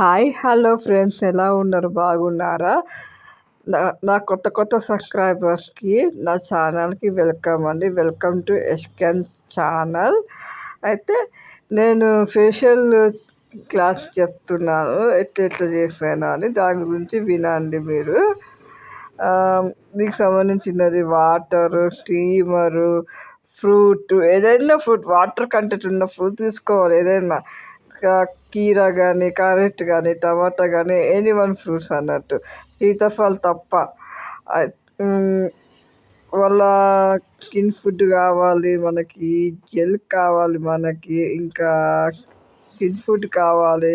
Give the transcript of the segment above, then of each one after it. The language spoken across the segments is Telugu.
హాయ్ హలో ఫ్రెండ్స్, ఎలా ఉన్నారు? బాగున్నారా? నా కొత్త సబ్స్క్రైబర్స్కి నా ఛానల్కి వెల్కమ్ అండి. Welcome to ఎస్కెన్ channel. అయితే నేను ఫేషియల్ క్లాస్ చెప్తున్నాను, ఎట్లా చేస్తాను అని. దాని గురించి వినండి మీరు. దీనికి సంబంధించినది వాటరు, స్టీమరు, ఫ్రూట్, ఏదైనా ఫ్రూట్, వాటర్ కంటెంట్ ఉన్న ఫ్రూట్ తీసుకోవాలి. ఏదైనా కీరా కానీ, క్యారెట్ కానీ, టమాటా కానీ, ఎనీ వన్ ఫ్రూట్స్ అన్నట్టు, సీతాఫల్ తప్ప. వాళ్ళ స్కిన్ ఫుడ్ కావాలి మనకి, జెల్ కావాలి మనకి, ఇంకా స్కిన్ ఫుడ్ కావాలి,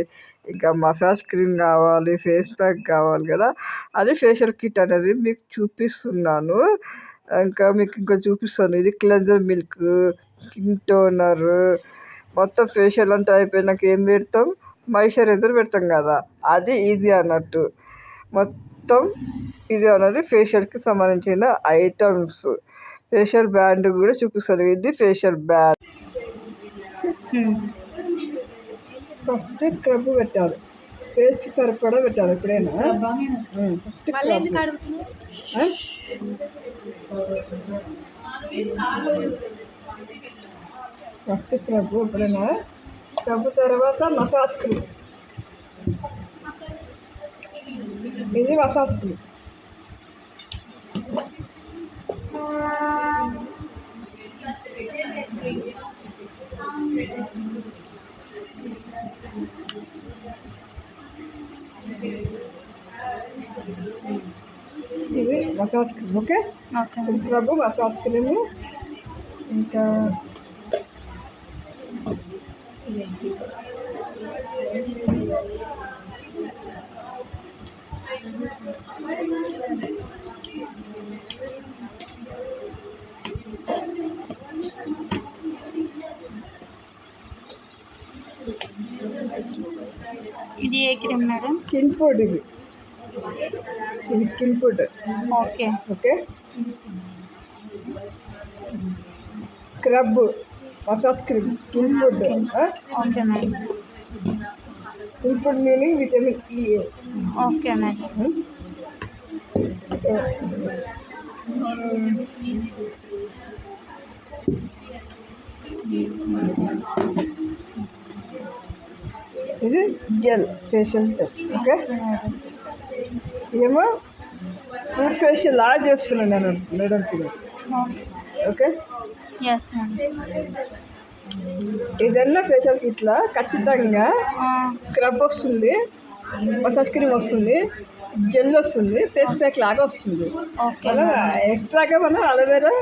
ఇంకా మసాజ్ క్రీమ్ కావాలి, ఫేస్ ప్యాక్ కావాలి కదా. అది ఫేషియల్ కిట్ అనేది మీకు చూపిస్తున్నాను. ఇంకా చూపిస్తాను. ఇది క్లెన్జర్ మిల్క్, స్కిన్ టోనర్, మొత్తం ఫేషియల్ అంతా అయిపోయినాక ఏం పెడతాం? మాయిశ్చరైజర్ పెడతాం కదా, అది ఇది అన్నట్టు. మొత్తం ఇది అన్నది ఫేషియల్కి సంబంధించిన ఐటమ్స్. ఫేషియల్ బ్యాండ్ కూడా చూపిస్తాను. ఇది ఫేషియల్ బ్యాండ్. ఫస్ట్ స్క్రబ్ పెట్టాలి, ఫేస్కి సరిపడా పెట్టాలి. ఎప్పుడైనా ఫస్ట్ స్క్రబ్, ఎప్పుడైనా స్క్రబ్ తర్వాత మసాజ్ క్రీమ్. ఇది మసాజ్ క్రీమ్. ఇది massage cream. Okay, scrub, massage cream. ఇంకా ఇది ఏ క్రీమ్ మేడం? Skin food. ఇది skin food. Okay okay. Scrub, massage cream, skin food. Okay madam. Skin food meaning vitamin E. Okay madam. ఇది జెల్, ఫేషియల్ జెల్. ఓకే, ఏమో ఫ్రూట్ ఫేషియల్ లాగా చేస్తున్నాను నేను మేడంకి. Okay, yes madam. ఏదన్నా ఫేషియల్ కిట్లా ఖచ్చితంగా స్క్రబ్ వస్తుంది, మసాజ్ క్రీమ్ వస్తుంది, జెల్ వస్తుంది, ఫేస్ ప్యాక్ లాగా వస్తుంది. మనం ఎక్స్ట్రాగా మనం aloe vera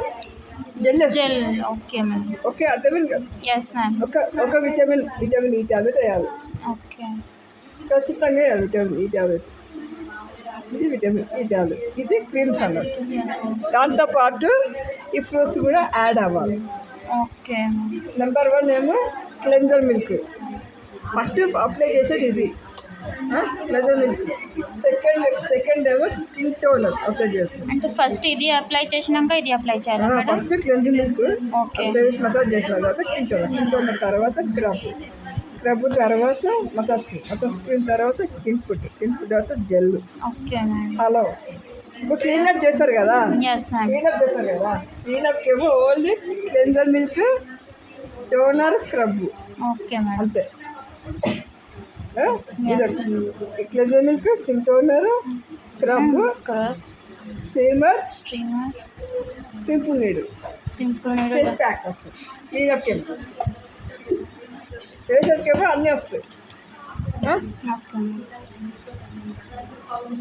gel. Okay madam. Okay, అర్థమైంది కదా? Yes ma'am. ఒక విటమిన్ ఈ ట్యాబ్లెట్ వేయాలి. ఓకే, ఖచ్చితంగా వేయాలి విటమిన్ ఈ ట్యాబ్లెట్. ఇది విటమిన్ ఈ ట్యాబ్లెట్. ఇది క్రీమ్స్ అన్నట్టు. దాంతోపాటు ఈ ఫ్రూట్స్ కూడా యాడ్ అవ్వాలి. ఓకే. నెంబర్ 1 ఏమో క్లెన్జర్ మిల్క్. ఫస్ట్ అప్లై చేసేది ఇది క్లెన్జర్ మిల్క్. సెకండ్ ఏమో స్కిన్ టోనర్ అప్లై చేస్తాం. అంటే ఫస్ట్ ఇది అప్లై చేసినాక ఇది అప్లై చేయాలి madam? First cleanser milk okay, massage చేసిన తర్వాత స్కిన్ టోనర్ తర్వాత స్క్రబ్ తర్వాత మసాజ్ క్రీమ్ తర్వాత స్కిన్ ఫుడ్ తర్వాత జెల్. Okay madam. అలా వస్తుంది. ఇప్పుడు క్లీనప్ చేస్తారు కదా, క్లీనప్కి ఏమో only cleanser milk, toner, scrub. Okay madam. అంతే. Cleanser milk, skin toner, scrub, steamer, pimple needle, face pack వస్తుంది. క్లీనప్కి ఏమో, ఫేషియల్కి ఏమో అన్నీ వస్తాయి.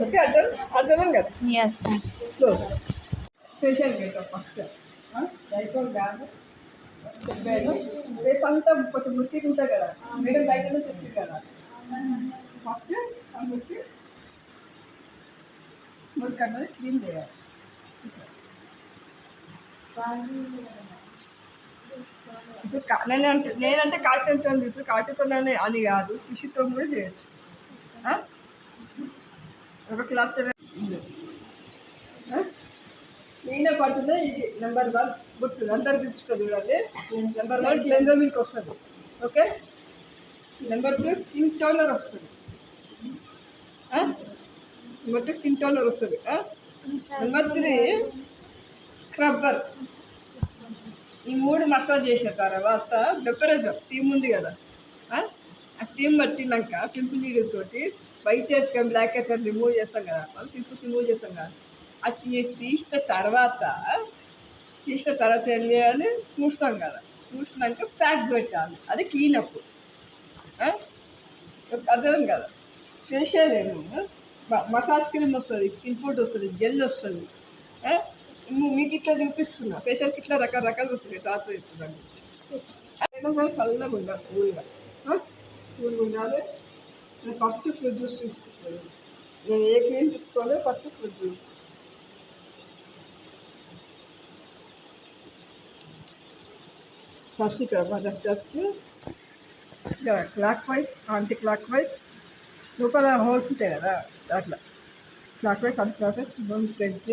ఓకే, అర్థం కదా? Yes ma'am. సో ఫేషియల్కి వెళ్తాం ఫస్ట్. డైపర్ బ్యాగ్ చెప్పాను. రేపు అంతా కొంచెం మురికి ఉంటుంది కదా మేడం, బయట నుంచి వచ్చింది కదా. ఫస్ట్ మురికి అన్నది క్లీన్ చేయాలి. నేనంటే కాటన్తో తీసుకు, కాటన్తో అని కాదు, టిష్యూతో కూడా చేయొచ్చు. ఒక క్లాత్ నేనే పడుతుంది. ఇది నెంబర్ 1 గుర్తుంది, అందరు చూపిస్తుంది చూడండి. నెంబర్ 1 క్లెన్జర్ మిల్క్ వస్తుంది. ఓకే, నెంబర్ 2 స్కిన్ టోనర్ వస్తుంది. నెంబర్ 2 స్కిన్ టోనర్ వస్తుంది. Number 3 scrubber. ఈ 3 మసాజ్ చేసిన తర్వాత బెపరైజర్ స్టీమ్ ఉంది కదా, ఆ స్టీమ్ పట్టినాక పింపుల్ నీడిల్ తోటి వైట్ హెయిర్స్ కానీ బ్లాక్ హెయిర్స్ కానీ రిమూవ్ చేస్తాం కదా, పింపుల్స్ రిమూవ్ చేస్తాం కదా, అది తీసిన తర్వాత ఏం చేయాలి, చూస్తాం కదా, చూసినాక ప్యాక్ పెట్టాలి. అది క్లీనప్. అర్థం కదా. ఫేషియల్ ఏమో మసాజ్ క్రీమ్ వస్తుంది, స్కిన్ ఫుడ్ వస్తుంది, జెల్ వస్తుంది. మీకు ఇట్లా చూపిస్తున్నా, ఫేషియల్కి ఇట్లా రకరకాలు వస్తుంది. తాత చెప్తున్నాను అయినా కానీ చల్లగా ఉండాలి, కూల్గా ఉండాలి. నేను ఫస్ట్ ఫ్రూట్ జ్యూస్ తీసుకుంటాను. నేను ఏ క్రీమ్ తీసుకోవాలి, ఫస్ట్ ఫ్రూట్ జ్యూస్. ఫస్ట్ ఇక్కడ clock wise, anticlockwise, లోపల హోల్స్ ఉంటాయి కదా, అట్లా clock wise anticlockwise బొమ్మ ప్రెస్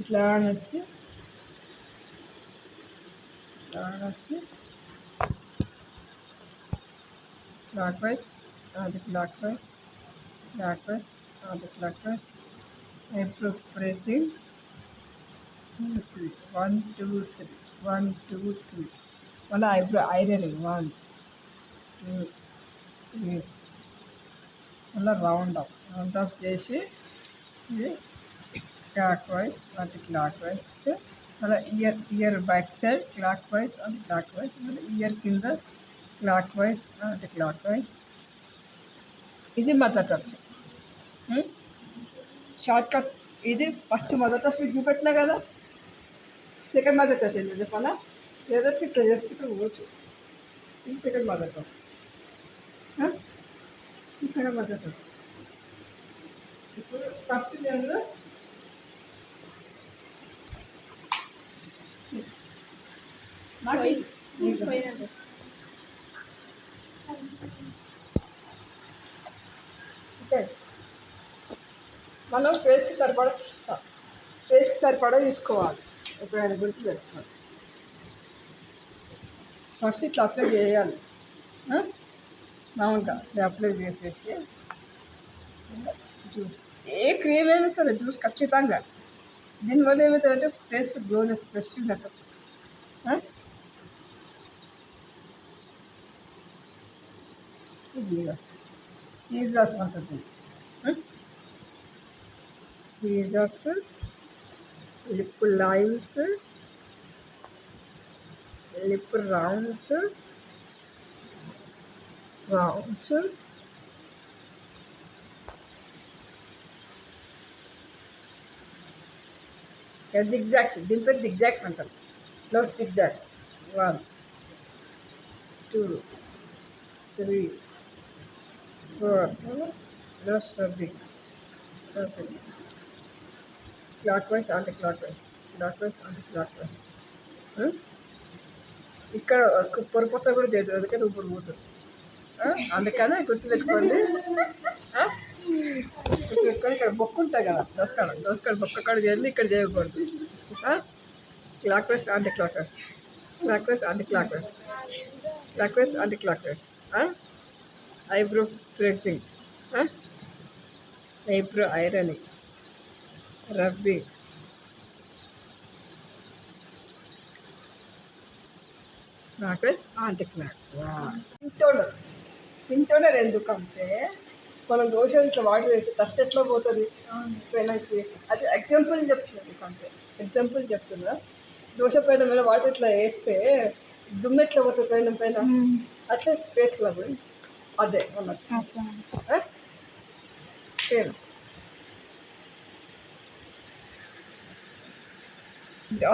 ఇట్లా అనొచ్చి clock wise anti clock wise, anticlockwise, ఎప్పుడు ప్రెసింగ్ 2 3 1 2 3 1 2 3. మళ్ళీ ఐరనింగ్ 1 2 3. మళ్ళీ రౌండ్ అప్ చేసి ఇది clock wise anticlockwise, మళ్ళీ ear back side clock wise anticlockwise, మళ్ళీ ఇయర్ కింద clock wise anticlockwise. ఇది మదర్ టచ్. Short cut. ఇది ఫస్ట్ మదర్ టచ్ మీకు చూపెట్టినా కదా, సెకండ్ మదర్ టచ్ ఏంటి చెప్పాలా, లేదా ఇట్లా చేసుకుంటూ పోవచ్చు. ఇది second mother touch. Second mother touch. ఇప్పుడు ఫస్ట్ నేను ఓకే, మనం ఫేస్కి సరిపడా తీసుకోవాలి. ఎప్పుడైనా గుర్తు పెట్టుకోవాలి. ఫస్ట్ ఇట్లా అప్లై చేయాలి. మామూలుగా ఇట్లా అప్లై చేసేసి జ్యూస్, ఏ క్రీమ్ అయినా సరే జ్యూస్ ఖచ్చితంగా. దీనివల్ల ఏమవుతుందంటే ఫేస్ గ్లోనెస్, ఫ్రెష్నెస్ వస్తుంది. ఇది సీజర్స్ ఉంటుంది. Scissors, lip lines, lip rounds, zigzags. దీని పేరు జిగ్జాగ్స్ అంటారు. Nose zigzags 1 2 3 4. Nose rubbing. Clock wise anticlockwise, clock wise anticlockwise. ఇక్కడ పొరపొత్త కూడా చేయదు, అందుకని ఊపిరి పోతుంది. అందుకని గుర్తుపెట్టుకోండి. గుర్తుపెట్టుకొని ఇక్కడ బొక్క ఉంటాయి కదా, దోసకాడ బొక్క కాడ చేయండి, ఇక్కడ చేయకూడదు. Clock wise anticlockwise, clock wise anticlockwise, clock wise anti clock wise. Eyebrow pressing, eyebrow ironing, rubbing. నాకు యాంటీ క్లాక్. స్కిన్ టోనర్ ఎందుకంటే మనం దోశలు ఇట్లా వాటర్ వేసి డస్ట్ ఎట్లా పోతుంది పెనకి, అది ఎగ్జాంపుల్ చెప్తున్నా. దోశ పైన మీద వాటర్ ఇట్లా వేస్తే దుమ్ము ఎట్లా పోతుంది పైన అట్లా ఫేస్లో పోయి అదే అన్నట్టు సేమ్.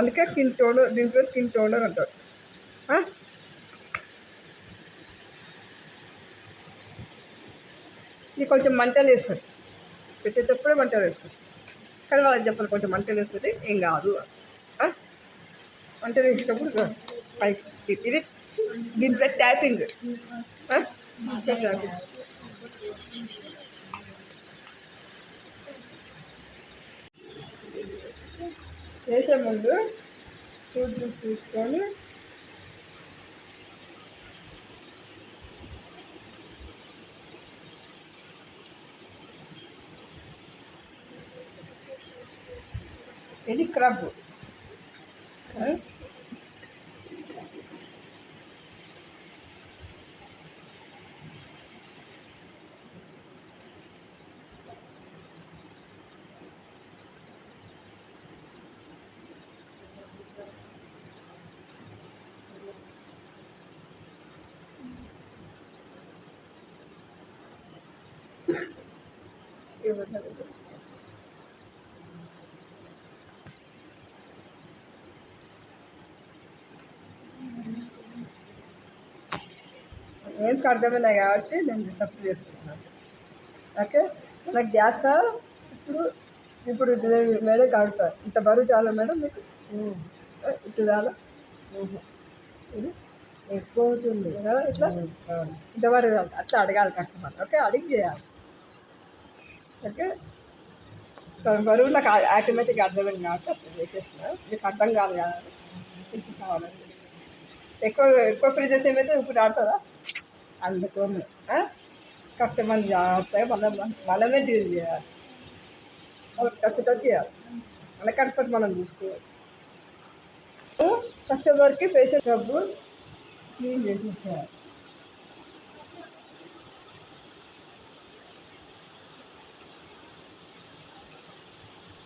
అందుకే స్కిన్ టోనర్, దీని పేరు స్కిన్ టోనర్ అంటారు. ఇది కొంచెం మంటలు వేస్తుంది, పెట్టేటప్పుడే మంటలు వేస్తుంది. కానీ వాళ్ళకి చెప్పాలి కొంచెం మంటలు వేస్తుంది, ఏం కాదు. మంటలు వేసేటప్పుడు పైకి ఇది దీని పేరు ట్యాపింగ్. చేసే ముందు ఫ్రూట్ జ్యూస్ తీసుకొని ఇది స్క్రబ్. ఏం అర్థమైనాయి కాబట్టి నేను తప్పు చేస్తున్నాను. ఓకే, నాకు గ్యాస్ ఇప్పుడు ఇప్పుడు మేడం కడుగుతారు. ఇంత బరువు చాలా మేడం మీకు? ఇట్లా చాలా ఇది ఎక్కువ అవుతుంది కదా. ఇట్లా ఇంతవరకు అట్లా అడగాలి కస్టమర్. ఓకే, అడిగి చేయాలి. ఓకే, బరువు నాకు ఆటోమేటిక్గా అర్థమైంది కాబట్టి అసలు చేసేసిన. మీకు అర్థం కాదు కదా, ఇప్పుడు కావాలండి. ఎక్కువ ఎక్కువ ఫ్రిడ్జెస్ ఏమైతే ఇప్పుడు ఆడుతుందా అందుకోని కస్టమర్ జాగ్రత్తగా మనమే డీల్ చేయాలి. ఖచ్చితంగా చేయాలి. మన కంఫర్ట్ మనం చూసుకోవాలి. కస్టమర్కి ఫేషియల్ సబ్బు క్లీన్ చేసేసేయాలి.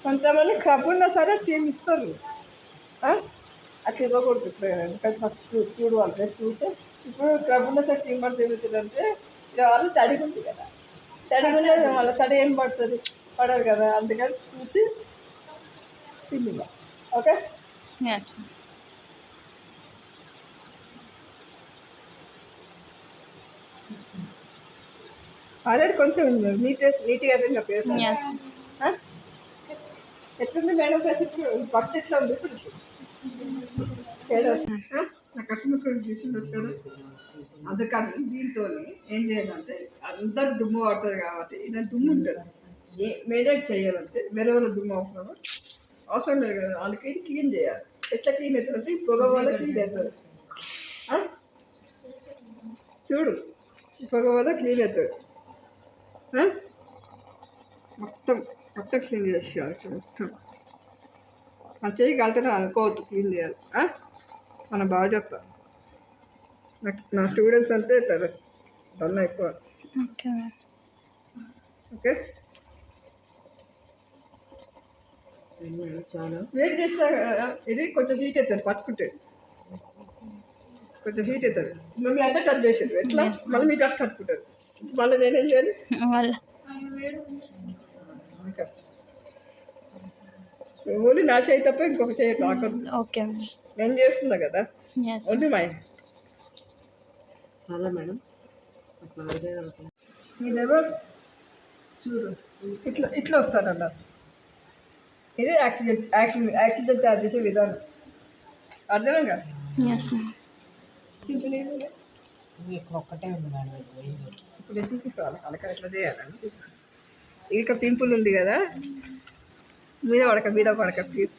కొంతమంది క్రబ్ ఉన్నా సరే స్టీమ్ ఇస్తారు. అట్లా ఇవ్వకూడదు. ఇప్పుడు ఫస్ట్ చూడవాలి, జస్ట్ చూసి ఇప్పుడు క్రబ్ ఉన్న సరే స్టీమ్ పడితే ఏమవుతుందంటే వాళ్ళు తడిగి ఉంది కదా, తడిగి ఉండదు వాళ్ళ తడి ఏం పడుతుంది, పడదు కదా. అందుకని చూసి స్టీమ్ ఇవ్వాలి. ఓకే, ఆల్రెడీ కొంచెం నీట్గా పేరు ఎట్లుంది మేడం? ఫస్ట్ ఎట్లా ఉంది, ఇప్పుడు నా కస్టమర్ ఫ్రెండ్ తీసుకుంటుంది కదా. అందుకని దీంతో ఏం చేయాలంటే అందరు దుమ్ము పడుతుంది కాబట్టి ఇలా దుమ్ము ఉంటుంది. మెయింటైన్ చేయాలంటే వేరే వాళ్ళ దుమ్ము అవసరం లేదు కదా. వాళ్ళకి క్లీన్ చేయాలి. ఎట్లా క్లీన్ అవుతుందంటే పొగ వల్ల క్లీన్ అవుతుంది. చూడు, పొగ వల్ల క్లీన్ అవుతుంది. మొత్తం మొత్తం క్లీన్ చేసేయాలి. మొత్తం మన చేయి కలితేనే అనుకోవద్దు, క్లీన్ చేయాలి. మనం బాగా చెప్తాం. నా స్టూడెంట్స్ అంటే ఇట్లా డల్ ఎక్కువ. ఓకే, చాలా వెయిట్ చేసినా ఇది కొంచెం హీట్ అవుతుంది. పట్టుకుంటే కొంచెం హీట్ అవుతుంది. మమ్మీ అంటే టచ్ చేసేది ఎట్లా మళ్ళీ మీకు అట్లా తట్టుకుంటుంది. మళ్ళీ నేనేం చేయాలి? ఓన్లీ నా చేయి తప్ప ఇంకొక చేయి రాకూడదు. ఓకే, నేను చేస్తున్నా కదా. ఓన్లీ మై చాలా మేడం. మీరేమో చూడు ఇట్లా ఇట్లా వస్తారు అన్నారు. ఇది యాక్సిడెంట్ తయారు చేసే విధానం. అర్థమే కదా. ఒక్కటే ఉంది మేడం. ఇప్పుడు చూపిస్తాను అలక ఎట్లా చేయాలని చూపిస్తాను. ఇక్కడ పింపుల్ ఉంది కదా, మీద పడక ప్లీజ్.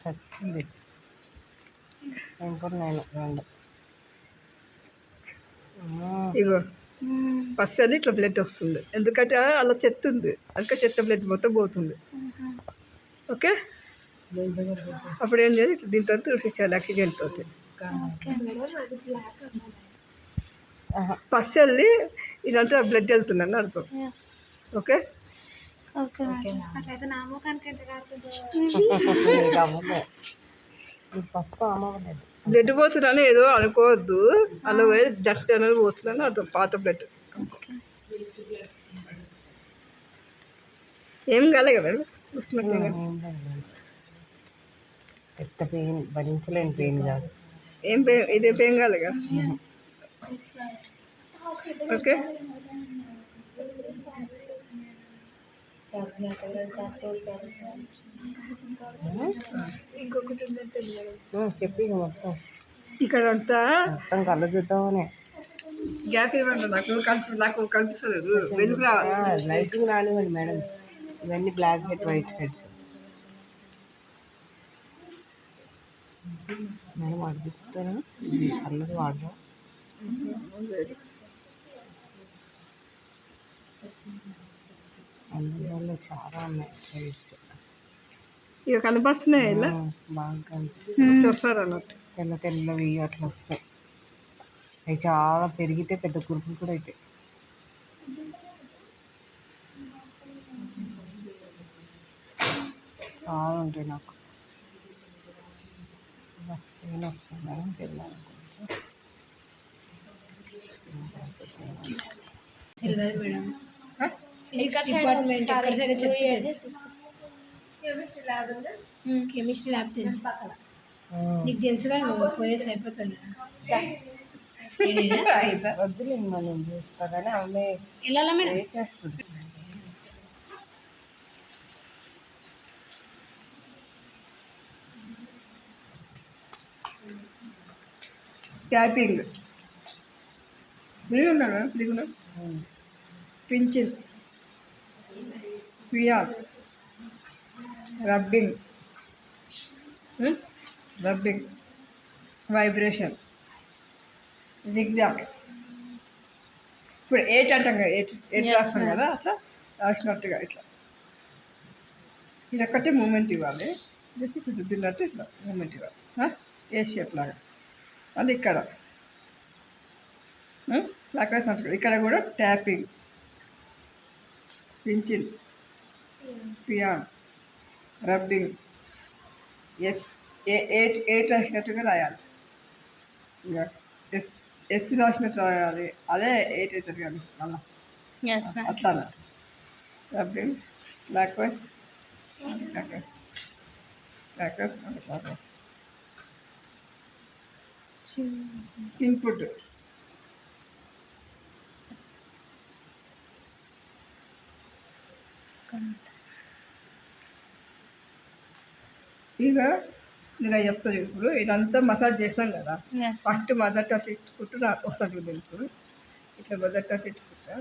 చచ్చింది నేను ఇగో ఫస్ట్ అది ఇట్లా బ్లడ్ వస్తుంది. ఎందుకంటే అలా చెత్త ఉంది, అందుకే చెత్త బ్లడ్ మొత్తం పోతుంది. ఓకే, అప్పుడు ఏం చేయాలి? ఇట్లా దీంతో చూపించాలి యాక్సిడెంట్ అవుతుంది. ఫస్ట్ వెళ్ళి ఇదంతా బ్లడ్ వెళ్తుందని అర్థం. ఓకే, బ్లడ్ పోతుందని ఏదో అనుకోవద్దు. అలా పోయి డస్ట్ అనేది పోతుందని అర్థం. పాత బ్లడ్ ఏం కాలే కదా పెద్ద పెయిన్, భరించలేని పెయిన్ కాదు. ఏం పెయిన్? ఇదే పెయిన్ కాలేగా. ఓకే, ఇంకొకటి చెప్పి మొత్తం ఇక్కడ అంతా మొత్తం కళ్ళు చూద్దామని గ్యాప్ ఇవ్వండి. నాకు కనిపిస్తలేదు. వెలుగు రావాలి, లైటింగ్ రానివ్వండి మేడం. ఇవన్నీ blackhead, whiteheads madam. వాడు చెప్తారా అన్నది వాడరా? అందులో చాలా ఉన్నాయి సైడ్స్. ఇక కనపడుతున్నాయి ఇలా బాగా చూస్తారు అన్నట్టు. తెల్ల తెల్లవి అట్లా వస్తాయి. అవి చాలా పెరిగితే పెద్ద కురుపులు కూడా అవుతాయి. చాలా ఉంటాయి నాకు. పెయిన్ వస్తుంది మేడం, చెల్లాలి కొంచెం. తెలియదు మేడం. ఫిజిక్స్ డిపార్ట్మెంట్ ఎక్కడ సైడ్ చెప్తే కెమిస్ట్రీ ల్యాబ్ తెలుసు. నీకు తెలుసు కానీ పోయేసి అయిపోతుంది. వద్దులే మనం చూస్తా కానీ ఆమె వెళ్ళాలా మేడం? చేస్తుంది. ట్యాపింగ్ ఉన్నాడు ఫ్రీగా పించిల్ పియాన్ రబ్బింగ్ వైబ్రేషన్ జిగ్జాగ్స్. ఇప్పుడు ఎయిట్ అంటాం కదా, ఎయిట్ రాస్తాం కదా, అట్లా రాసినట్టుగా ఇట్లా ఇది ఒక్కటే మూమెంట్ ఇవ్వాలి. జస్ట్ ఇట్లా దిద్దినట్టు ఇట్లా మూమెంట్ ఇవ్వాలి. ఏ షేప్ లాగా. అది ఇక్కడ క్లాక్ ఇక్కడ కూడా ట్యాపింగ్ పించిల్ పియాన్ రబ్బింగ్. ఎయిట్ రాసినట్టుగా రాయాలి. ఇంకా ఎస్ రాసినట్టు రాయాలి. అదే ఎయిట్ అవుతుంది కానీ మళ్ళీ అట్లా రబ్బింగ్ క్లాక్ వైజ్ ఇన్పుట్ ఇక నేను చెప్తాను. ఇప్పుడు ఇదంతా మసాజ్ చేస్తాం కదా, ఫస్ట్ మదర్ టచ్ ఇట్టుకుంటూ వస్తుంది చూడండి. ఇప్పుడు ఇట్లా మదర్ టచ్ ఇట్టుకుంటా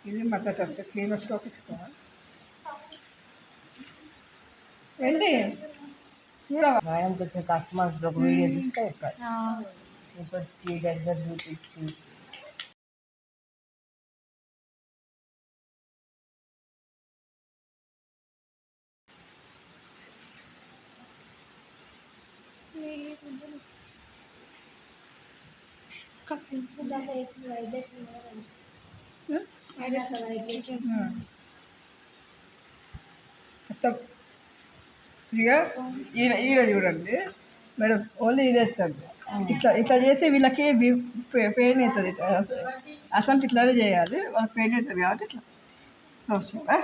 ఇది మదర్ టచ్ క్లీనర్ స్టాక్ ఇస్తా ఏంటి మేడం కొంచెం కస్టమర్స్ ఒక వీడియో తీస్తే వచ్చి దగ్గర చూపించి మొత్తం ఇక ఈడ చూడండి మేడం, ఓన్లీ ఇది ఎత్తుంది. ఇట్లా చేసి వీళ్ళకి పెయిన్ అవుతుంది. అసలు ఇట్లానే చేయాలి, వాళ్ళకి పెయిన్ అవుతుంది కాబట్టి ఇట్లా వస్తుందా.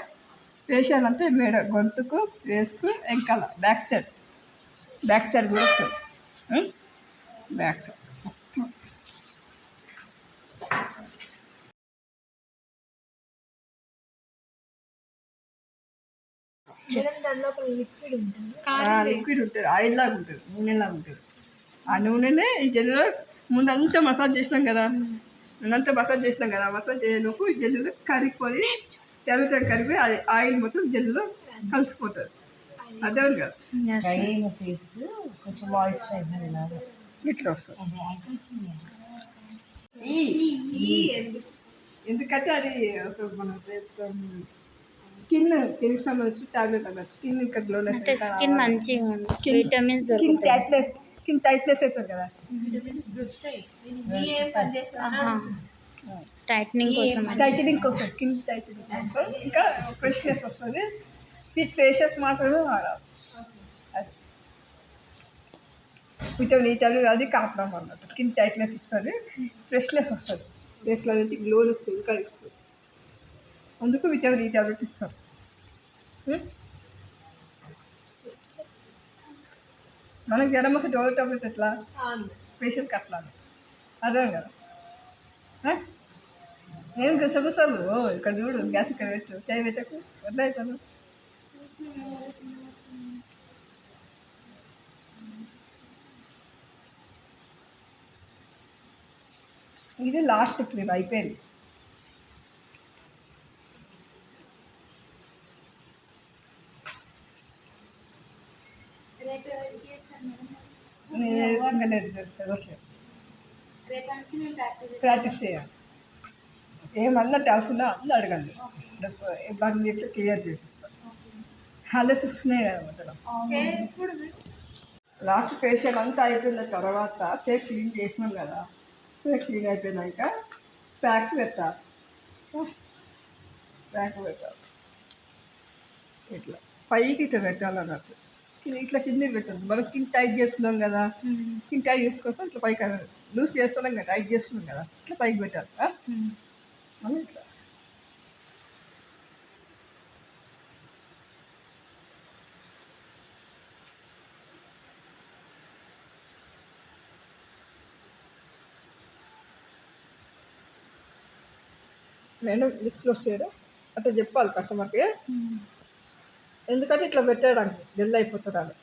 ఫేషియల్ అంటే మేడం గొంతుకు, ఫేస్కు, వెంకాల బ్యాక్ సైడ్ కూడా వస్తుంది. బ్యాక్ సైడ్ లిక్విడ్ ఉంటుంది, ఆయిల్ లాగా ఉంటుంది, నూనె లాగా ఉంటుంది. ఆ నూనెనే ఈ జెల్లో ముందంతా మసాజ్ చేసినాం కదా, మసాజ్ చేయలోపు ఈ జెల్లులో కరిగిపోయి తెల్లతో కరిగిపోయి ఆయిల్ మొత్తం జెల్లులో కలిసిపోతుంది. అదే కదా కొంచెం మాయిశ్చరైజర్ ఇట్లా వస్తుంది. ఎందుకంటే అది ఒక మన స్కిన్ సంబంధించిన టాబ్లెట్ అన్నట్టు. స్కిన్ ఇంకా గ్లోనెస్, స్కిన్ మంచిగా ఉంటుంది, విటమిన్స్ స్కిన్ టైట్నెస్ అవుతుంది కదా, టైటనింగ్ కోసం స్కిన్ టైటనింగ్ కోసం, ఇంకా ఫ్రెష్నెస్ వస్తుంది. ఫేషియల్ మాత్రమే వాడాలి. అది విటమిన్ ఈ టాబ్లెట్ అది కాపడం అన్నట్టు. స్కిన్ టైట్నెస్ ఇస్తుంది, ఫ్రెష్నెస్ వస్తుంది, ఫేస్లో అయితే గ్లోనెస్ ఇంకా ఇస్తుంది. అందుకు విటమిన్ ఈ టాబ్లెట్ ఇస్తారు. మనకి జ్వరం వస్తే డోలో టాబ్లెట్ ఎట్లా, పేషెంట్కి అట్లా అదే కదా. నేను గుసగుసలు ఇక్కడ చూడు, గ్యాస్ ఇక్కడ పెట్టు, చేయి పెట్టకు, ఎట్లా అవుతాను. ఇది లాస్ట్ క్లిప్ అయిపోయింది. ఇంకా లేదు, చదవట్లేదు. ప్రాక్టీస్ చేయాలి. ఏమన్నట్టు అవసరం అందరూ అడగండి, వాటిని ఎట్లా క్లియర్ చేస్తాను. హాలిడేస్ వస్తున్నాయి కదా మొదలు. లాస్ట్ ఫేషియల్ అంతా అయిపోయిన తర్వాత ఫేస్ క్లీన్ చేసినాం కదా, ఫేస్ క్లీన్ అయిపోయినాక ప్యాక్ పెట్టాలి. ప్యాక్ పెట్టాలి ఇట్లా పైకి ఇట్లా పెట్టాలన్నట్టు, ఇట్లా కిందకి పెట్టద్దు. మనం స్కిన్ టైట్ చేస్తున్నాం కదా, స్కిన్ టైట్ చేసుకోసం ఇట్లా పైకి లూజ్ చేస్తున్నాం కదా, టైట్ చేస్తున్నాం కదా, ఇట్లా పైకి పెట్టాలి. మనం ఇట్లా నేను లిస్ట్లో చేయడం అట్లా చెప్పాలి కస్టమర్కి, ఎందుకంటే ఇట్లా పెట్టడానికి జల్ది అయిపోతుంది అది.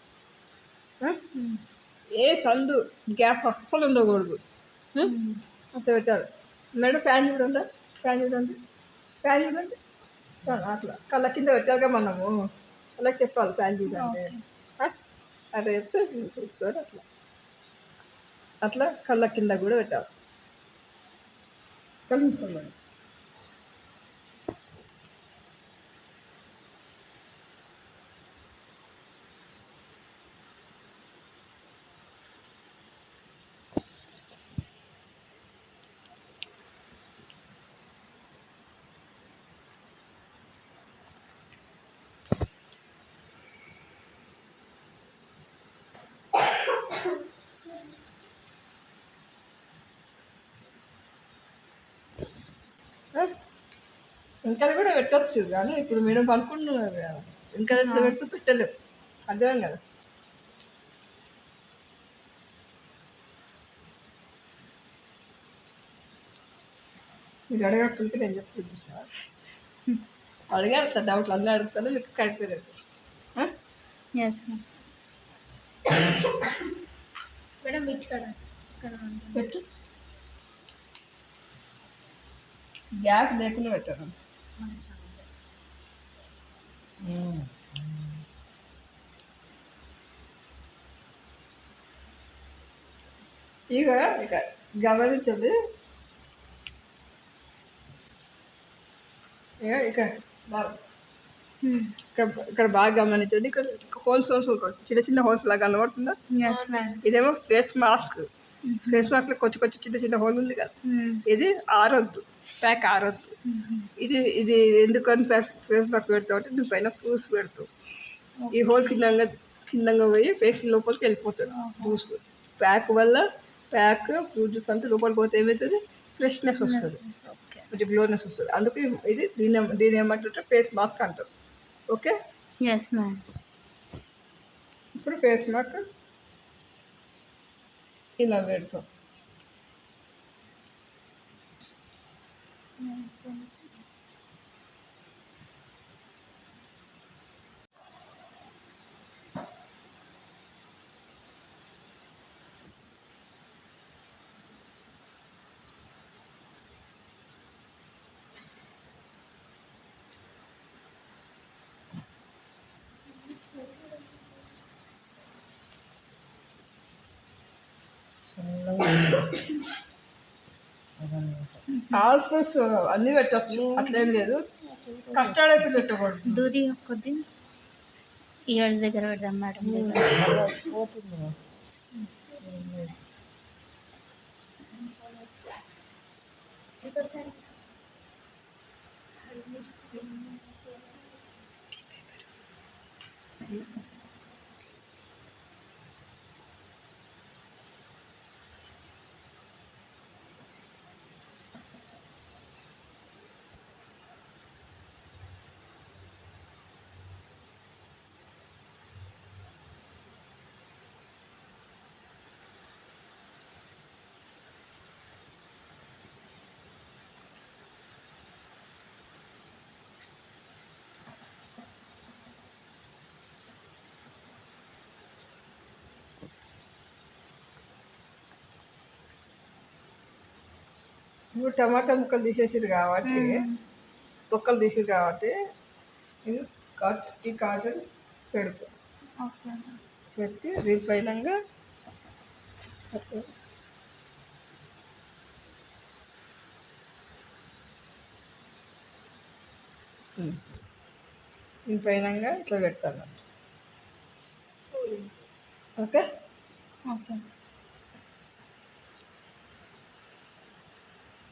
ఏ సందు గ్యాప్ అస్సలు ఉండకూడదు, అట్లా పెట్టాలి. మేడం ఫ్యాన్ చూడండి, ఫ్యాన్ చూడండి, ఫ్యాన్ చూడండి, అట్లా కళ్ళ కింద పెట్టాలిగా మనము, అలా చెప్పాలి ఫ్యాన్ చూడండి. అట్లా చెప్తే చూస్తారు. అట్లా అట్లా కళ్ళ కింద కూడా పెట్టాలి. కలిసుకోండి. ఇంకా కూడా పెట్టచ్చు, కానీ ఇప్పుడు మేడం పనుకుంటున్నారు కదా, ఇంకా పెడితే పెట్టలేవు, అర్థం కదా. మీరు అడగడుతుంటే నేను చెప్తుంది సార్, అడిగారు సార్ డౌట్లు అందరూ అడుగుతాను, మీకు కరెక్ట్ మేడం పెట్టు, గ్యాప్ లేకుండా పెట్టారు. ఇక గమనించండి, ఇక్కడ బాగా గమనించండి. ఇక్కడ హోల్స్ చిన్న చిన్న హోల్స్ లాగా కనబడుతుందా? ఇదేమో ఫేస్ మాస్క్. ఫేస్ మాస్క్ లో కొంచెం చిన్న చిన్న హోల్ ఉంది కదా, ఇది ఆరొద్దు, ప్యాక్ ఆరొద్దు. ఇది ఎందుకని ఫేస్ మాస్క్ పెడతావు అంటే దీని పైన ఫ్రూట్స్ పెడతావు. ఈ హోల్ కిందంగా పోయి ఫేస్ లోపలికి వెళ్ళిపోతుంది ఫ్రూట్స్. ప్యాక్ వల్ల ప్యాక్ ఫ్రూట్ జ్యూస్ అంతా లోపలికి పోతే ఏమవుతుంది, ఫ్రెష్నెస్ వస్తుంది, కొంచెం గ్లోనెస్ వస్తుంది. అందుకే ఇది దీని ఏమంటుంటే ఫేస్ మాస్క్ అంటారు. ఓకే, ఇప్పుడు ఫేస్ మాస్క్ ఇలా పెడతాం. ఆల్ ఫ్రూట్స్ అన్నీ పెట్టచ్చు, అట్లేం లేదు. కస్టర్డ్ అయితే పెట్టకూడదు. దూది కొద్ది ఇయర్స్ దగ్గర పెడదాం మేడం దగ్గర పోతుంది. ఇప్పుడు టమాటా ముక్కలు తీసేసారు కాబట్టి, తొక్కలు తీసారు కాబట్టి ఇది ఈ కాటన్ పెడతాం. పెట్టి దీనిపైనంగా దీని పైనంగా ఇట్లా పెడతాను. ఓకే. ఓకే.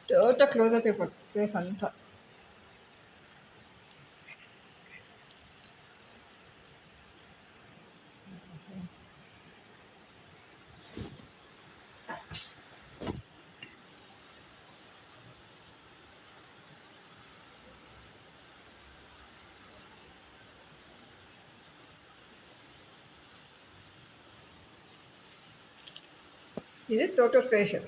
టోటల్ క్లోజప్ అయిపోతుంది ఫేస్ అంతా. ఇది టోటల్ ఫేషియల్.